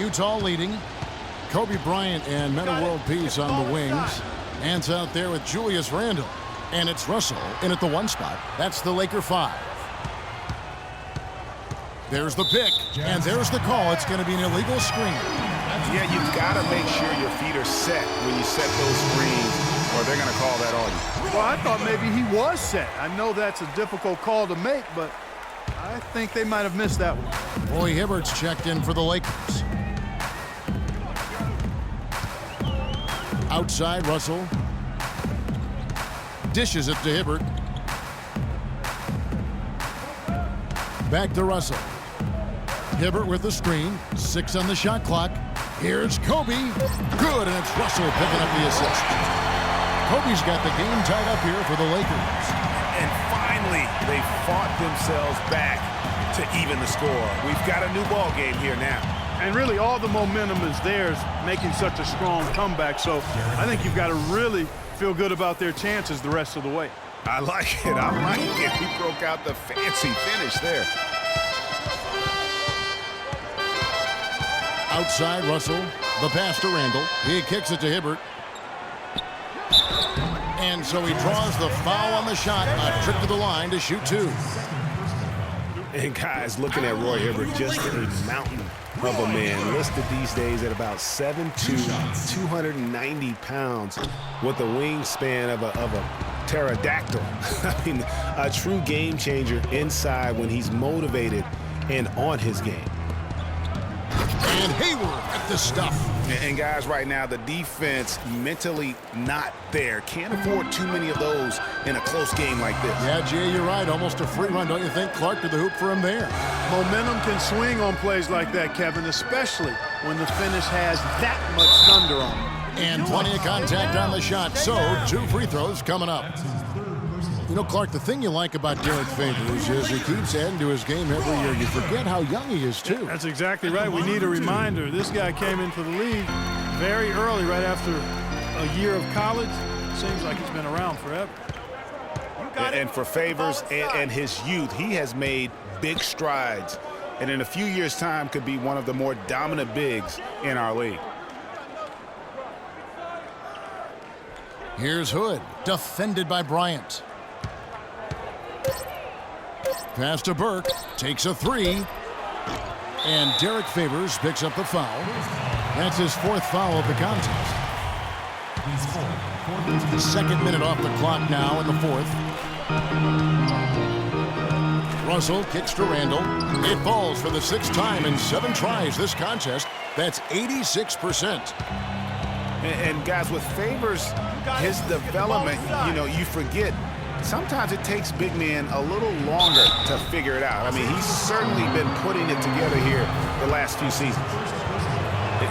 Utah leading. Kobe Bryant and Metta World Peace on the wings. Hands out there with Julius Randle. And it's Russell in at the 1 spot. That's the Laker 5. There's the pick, and there's the call. It's going to be an illegal screen. Yeah, you've got to make sure your feet are set when you set those screens, or they're going to call that on you. Well, I thought maybe he was set. I know that's a difficult call to make, but I think they might have missed that one. Roy Hibbert's checked in for the Lakers. Outside, Russell. Dishes it to Hibbert. Back to Russell. Hibbert with the screen. 6 on the shot clock. Here's Kobe. Good, and it's Russell picking up the assist. Kobe's got the game tied up here for the Lakers. And finally, they fought themselves back to even the score. We've got a new ball game here now. And really, all the momentum is theirs, making such a strong comeback. So I think you've got to really feel good about their chances the rest of the way. I like it. I like it. He broke out the fancy finish there. Outside, Russell. The pass to Randle. He kicks it to Hibbert. And so he draws the foul on the shot. A trip to the line to shoot 2. And guys, looking at Roy Hibbert, just a mountain of a man, listed these days at about 7'2", 290 pounds, with a wingspan of a pterodactyl. I mean, a true game changer inside when he's motivated and on his game. And Hayward at the stuff. And guys, right now, the defense mentally not there. Can't afford too many of those in a close game like this. Yeah, Jay, you're right. Almost a free run, don't you think? Clark to the hoop for him there. Momentum can swing on plays like that, Kevin, especially when the finish has that much thunder on it. And plenty of contact on the shot. So, 2 free throws coming up. You know, Clark, the thing you like about Derek Favors is he keeps adding to his game every year. You forget how young he is, too. That's exactly right. We need a reminder. This guy came into the league very early, right after a year of college. Seems like he's been around forever. And for Favors and his youth, he has made big strides. And in a few years' time, could be one of the more dominant bigs in our league. Here's Hood, defended by Bryant. Pass to Burke, takes a 3. And Derek Favors picks up the foul. That's his 4th foul of the contest. Second minute off the clock now in the 4th. Russell kicks to Randle. It falls for the 6th time in 7 tries this contest. That's 86%. And guys, with Favors, his development, you know, you forget. Sometimes it takes big men a little longer to figure it out. I mean, he's certainly been putting it together here the last few seasons.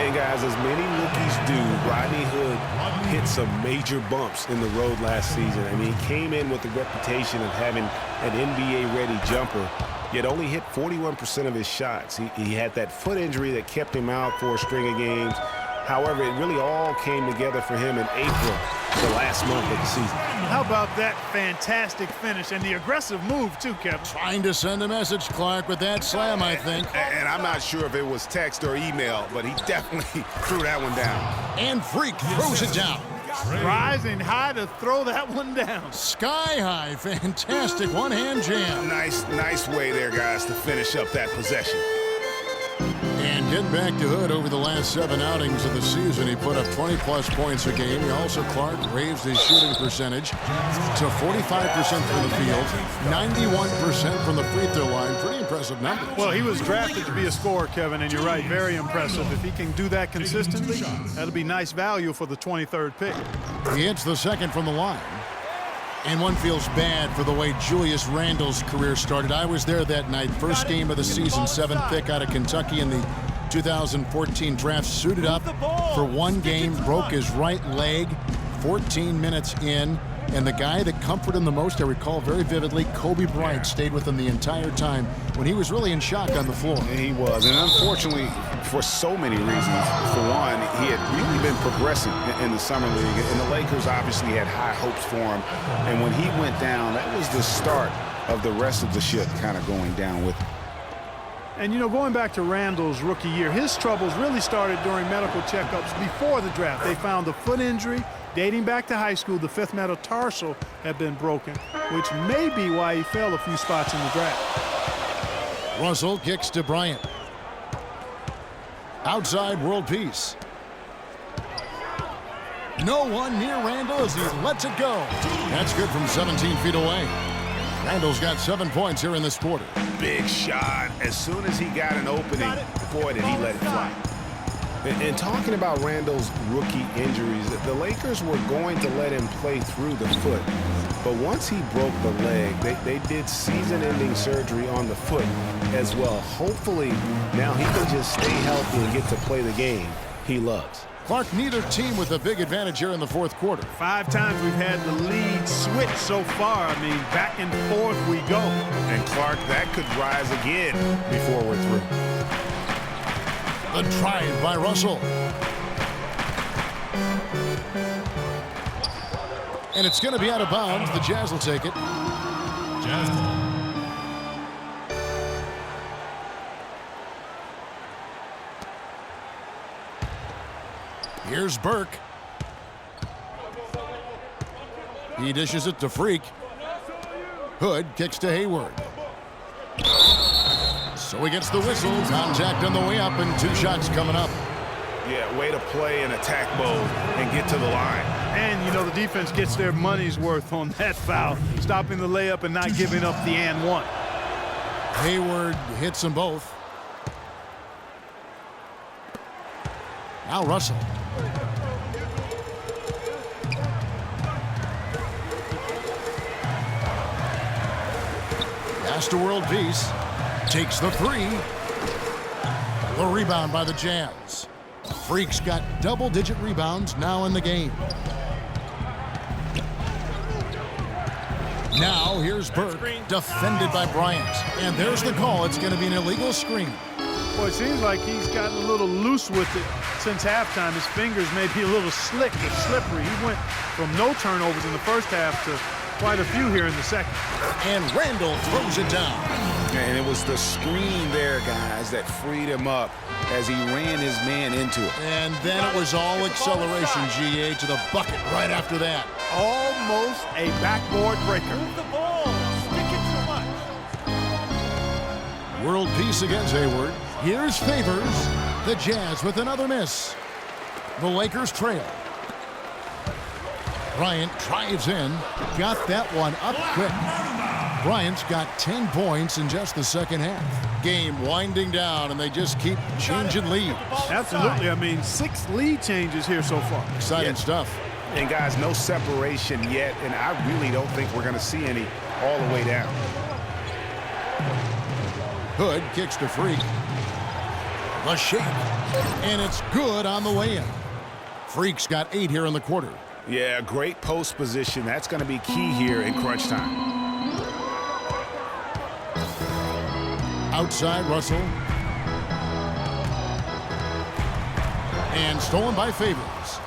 And guys, as many rookies do, Rodney Hood hit some major bumps in the road last season. I mean, he came in with the reputation of having an NBA-ready jumper, yet only hit 41% of his shots. He had that foot injury that kept him out for a string of games. However, it really all came together for him in April, the last month of the season. How about that fantastic finish and the aggressive move, too, Kevin? Trying to send a message, Clark, with that slam, I think. And I'm not sure if it was text or email, but he definitely threw that one down. And Freak throws it down. Rising high to throw that one down. Sky high, fantastic one-hand jam. Nice way there, guys, to finish up that possession. And getting back to Hood over the last 7 outings of the season, he put up 20-plus points a game. He also, Clark, raised his shooting percentage to 45% from the field, 91% from the free throw line. Pretty impressive numbers. Well, he was drafted to be a scorer, Kevin, and you're right, very impressive. If he can do that consistently, that'll be nice value for the 23rd pick. He hits the 2nd from the line. And one feels bad for the way Julius Randle's career started. I was there that night, first game of the season, 7th pick out of Kentucky in the 2014 draft. Suited up for 1 game, broke his right leg 14 minutes in. And the guy that comforted him the most, I recall very vividly, Kobe Bryant stayed with him the entire time when he was really in shock on the floor. And he was. And unfortunately, for so many reasons, for one, he had really been progressing in the summer league. And the Lakers obviously had high hopes for him. And when he went down, that was the start of the rest of the ship kind of going down with him. And, you know, going back to Randall's rookie year, his troubles really started during medical checkups before the draft. They found a foot injury dating back to high school. The fifth metatarsal had been broken, which may be why he fell a few spots in the draft. Russell kicks to Bryant. Outside, world peace. No one near Randall as he lets it go. That's good from 17 feet away. Randall's got 7 points here in this quarter. Big shot. As soon as he got an opening, boy, did he let it fly. And talking about Randall's rookie injuries, the Lakers were going to let him play through the foot. But once he broke the leg, they did season-ending surgery on the foot as well. Hopefully, now he can just stay healthy and get to play the game he loves. Clark, neither team with a big advantage here in the fourth quarter. 5 times we've had the lead switch so far. I mean, back and forth we go. And Clark, that could rise again before we're through. The drive by Russell. And it's going to be out of bounds. The Jazz will take it. Jazz. Here's Burke. He dishes it to Freak. Hood kicks to Hayward. So he gets the whistle. Contact on the way up and 2 shots coming up. Yeah, way to play in attack mode and get to the line. And, you know, the defense gets their money's worth on that foul, stopping the layup and not giving up the and one. Hayward hits them both. Now Russell. Pass to world peace. Takes the 3. The rebound by the Jazz. Freak's got double-digit rebounds now in the game. Now here's Burke, defended by Bryant. And there's the call. It's going to be an illegal screen. Well, it seems like he's gotten a little loose with it since halftime. His fingers may be a little slick or slippery. He went from no turnovers in the first half to quite a few here in the second. And Randall throws it down. And it was the screen there, guys, that freed him up as he ran his man into it. And then it was all acceleration, GA, to the bucket right after that. Almost a backboard breaker. Move the ball. Stick it so much. World peace against Hayward. Here's Favors. The Jazz with another miss. The Lakers trail. Bryant drives in. Got that one up quick. Bryant's got 10 points in just the second half. Game winding down, and they just keep changing leads. Absolutely. I mean, 6 lead changes here so far. Exciting stuff. And, guys, no separation yet, and I really don't think we're going to see any all the way down. Hood kicks to Freak. The shake. And it's good on the way in. Freak's got 8 here in the quarter. Yeah, great post position. That's going to be key here in crunch time. Outside, Russell. And stolen by Favors.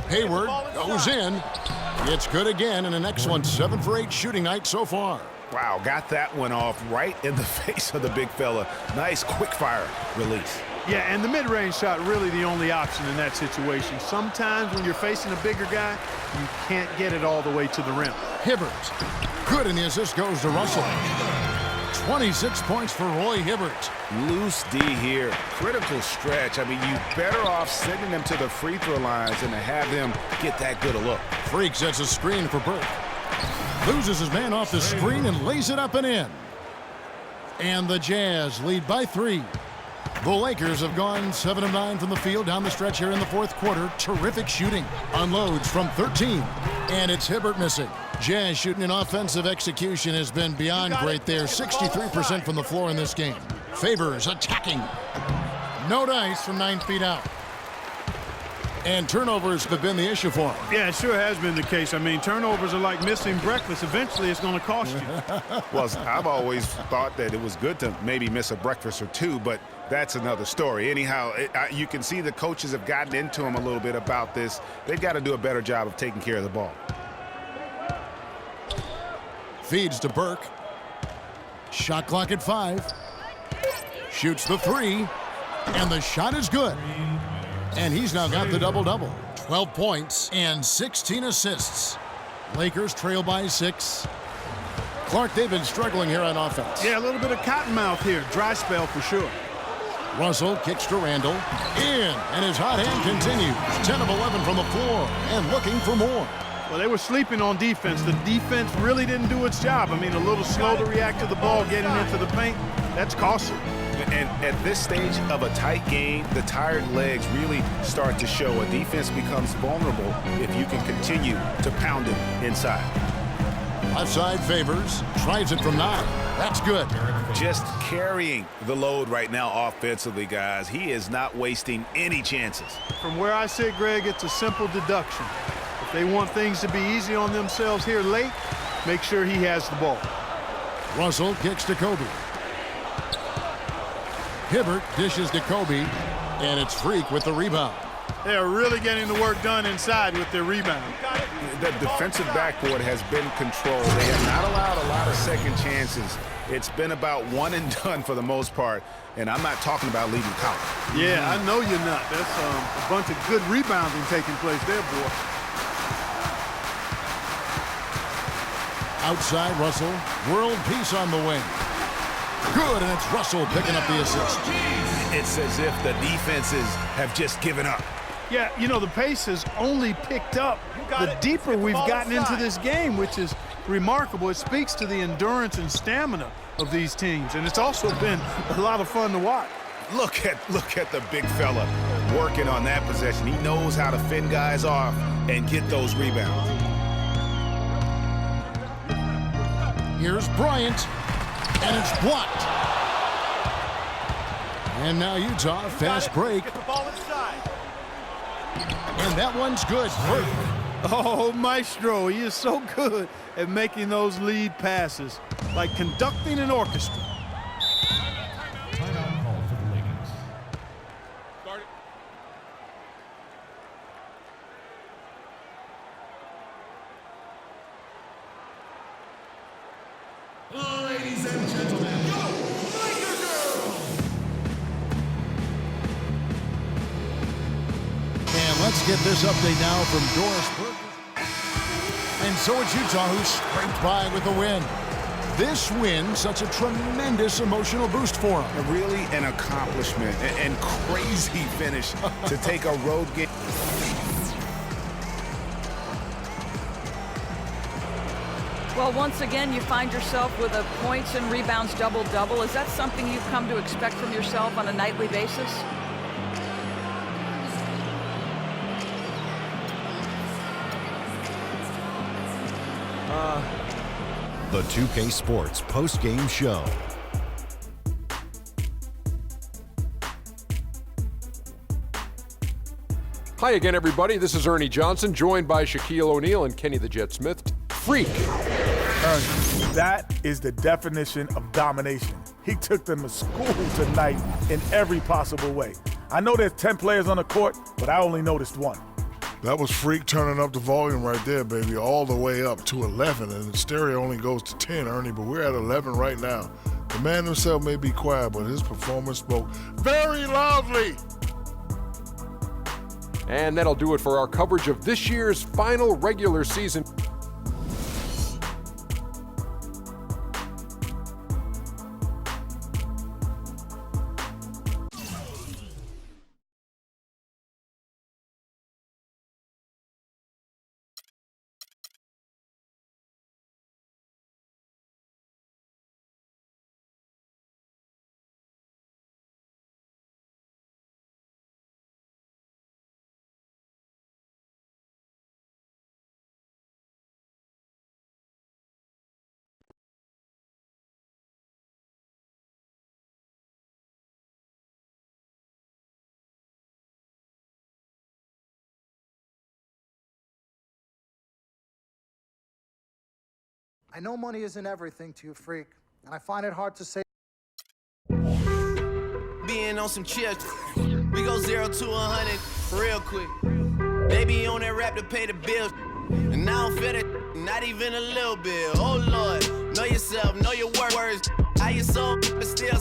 Hayward goes in. It's good again, and an excellent 7 for 8 shooting night so far. Wow, got that one off right in the face of the big fella. Nice quick fire release. Yeah, and the mid-range shot really the only option in that situation. Sometimes when you're facing a bigger guy, you can't get it all the way to the rim. Hibbert. Good, and the assist goes to Russell. 26 points for Roy Hibbert. Loose D here. Critical stretch. I mean, you better off sending them to the free throw lines than to have them get that good a look. Freak sets a screen for Burke. Loses his man off the screen and lays it up and in. And the Jazz lead by 3. The Lakers have gone 7 of 9 from the field down the stretch here in the fourth quarter. Terrific shooting. Unloads from 13. And it's Hibbert missing. Jazz shooting in offensive execution has been beyond great there. 63% from the floor in this game. Favors attacking. No dice from 9 feet out. And turnovers have been the issue for him. Yeah, it sure has been the case. I mean, turnovers are like missing breakfast. Eventually, it's going to cost you. Well, I've always thought that it was good to maybe miss a breakfast or 2, but that's another story. Anyhow, you can see the coaches have gotten into him a little bit about this. They've got to do a better job of taking care of the ball. Feeds to Burke. Shot clock at 5. Shoots the 3. And the shot is good. And he's now got the double-double. 12 points and 16 assists. Lakers trail by 6. Clark, they've been struggling here on offense. Yeah, a little bit of cottonmouth here. Dry spell for sure. Russell kicks to Randall. In, and his hot hand continues. 10 of 11 from the floor and looking for more. Well, they were sleeping on defense. The defense really didn't do its job. I mean, a little slow to react to the ball getting into the paint. That's costly. And at this stage of a tight game, the tired legs really start to show. A defense becomes vulnerable if you can continue to pound it inside. Left side Favors. Tries it from 9. That's good. Just carrying the load right now offensively, guys. He is not wasting any chances. From where I sit, Greg, it's a simple deduction. If they want things to be easy on themselves here late, make sure he has the ball. Russell kicks to Kobe. Hibbert dishes to Kobe, and it's Freak with the rebound. They're really getting the work done inside with their rebound. The defensive backboard has been controlled. They have not allowed a lot of second chances. It's been about one and done for the most part, and I'm not talking about leaving college. Yeah, I know you're not. That's a bunch of good rebounding taking place there, boy. Outside Russell, world peace on the wing. Good, and it's Russell picking up the assist. It's as if the defenses have just given up. Yeah, you know, the pace has only picked up the deeper we've gotten into this game, which is remarkable. It speaks to the endurance and stamina of these teams, and it's also been a lot of fun to watch. Look at the big fella working on that possession. He knows how to fend guys off and get those rebounds. Here's Bryant, and it's blocked. And now Utah, fast break. Get the ball inside. And that one's good. Oh, Maestro, he is so good at making those lead passes, like conducting an orchestra. Timeout call for the Lakers. Start it. Ladies and gentlemen, go Laker Girls! And let's get this update now from Doris Burke. And so it's Utah who scraped by with a win. This win, such a tremendous emotional boost for them. Really an accomplishment and crazy finish to take a road game. Well, once again, you find yourself with a points and rebounds double-double. Is that something you've come to expect from yourself on a nightly basis? The 2K Sports post-game show. Hi again, everybody. This is Ernie Johnson, joined by Shaquille O'Neal and Kenny the Jet Smith. Freak. Ernie, that is the definition of domination. He took them to school tonight in every possible way. I know there's 10 players on the court, but I only noticed one. That was Freak turning up the volume right there, baby, all the way up to 11, and the stereo only goes to 10, Ernie, but we're at 11 right now. The man himself may be quiet, but his performance spoke very loudly. And that'll do it for our coverage of this year's final regular season. I know money isn't everything to you, Freak, and I find it hard to say. Being on some chips, we go 0 to 100 real quick. Baby on that rap to pay the bills, and I don't feel it, not even a little bit. Oh Lord, know yourself, know your words. I get so but still